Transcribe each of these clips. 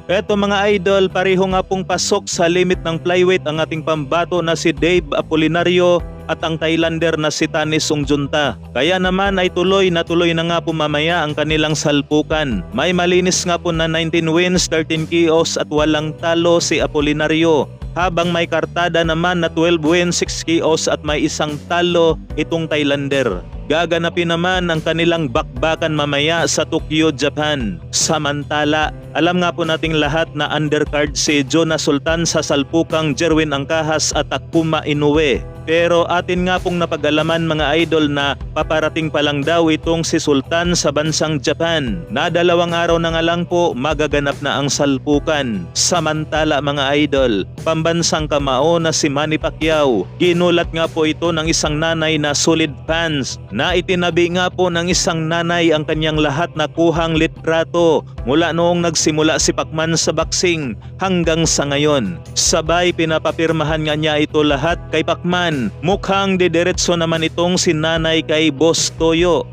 Eto mga idol, pareho nga pong pasok sa limit ng flyweight ang ating pambato na si Dave Apolinario at ang Thailander na si Tanis Songjunta. Kaya naman ay tuloy na nga po mamaya ang kanilang salpukan. May malinis nga po na 19 wins, 13 KOs at walang talo si Apolinario. Habang may kartada naman na 12 wins, 6 KOs at may isang talo itong Thailander. Gaganapin naman ang kanilang bakbakan mamaya sa Tokyo, Japan. Samantala, alam nga po nating lahat na undercard si Jonas Sultan sa salpukang Jerwin Angkahas at Takuma Inoue. Pero atin nga pong napag-alaman mga idol na paparating pa lang daw itong si Sultan sa bansang Japan. Na 2 araw na nga lang po magaganap na ang salpukan. Samantala mga idol, pambansang kamao na si Manny Pacquiao. Ginulat nga po ito ng isang nanay na solid fans. Na itinabi nga po ng isang nanay ang kanyang lahat na kuhang litrato mula noong nagsimula si Pacman sa boxing hanggang sa ngayon. Sabay pinapapirmahan nga niya ito lahat kay Pacman. Mukhang didiretso naman itong si nanay kay Boss Toyo.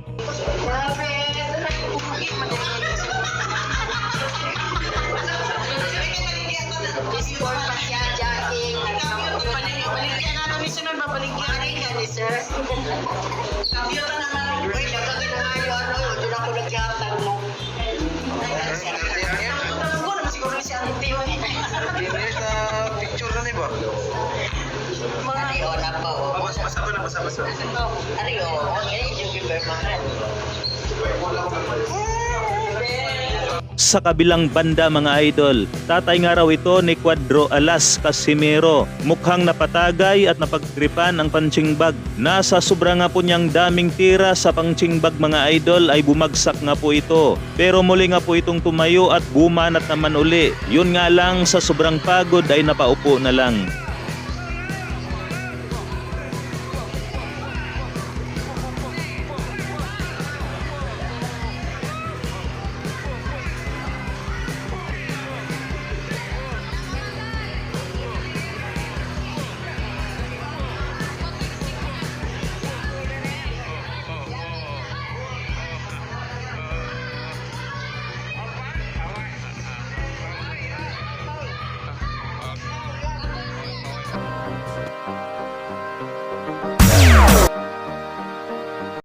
Sa kabilang banda mga idol, tatay nga raw ito ni Cuadro Alas Casimiro. Mukhang napatagay at napagtripan ang punching bag. Nasa sobra nga po niyang daming tira sa punching bag mga idol ay bumagsak nga po ito. Pero muli nga po itong tumayo at bumanat naman uli. Yun nga lang sa sobrang pagod ay napaupo na lang.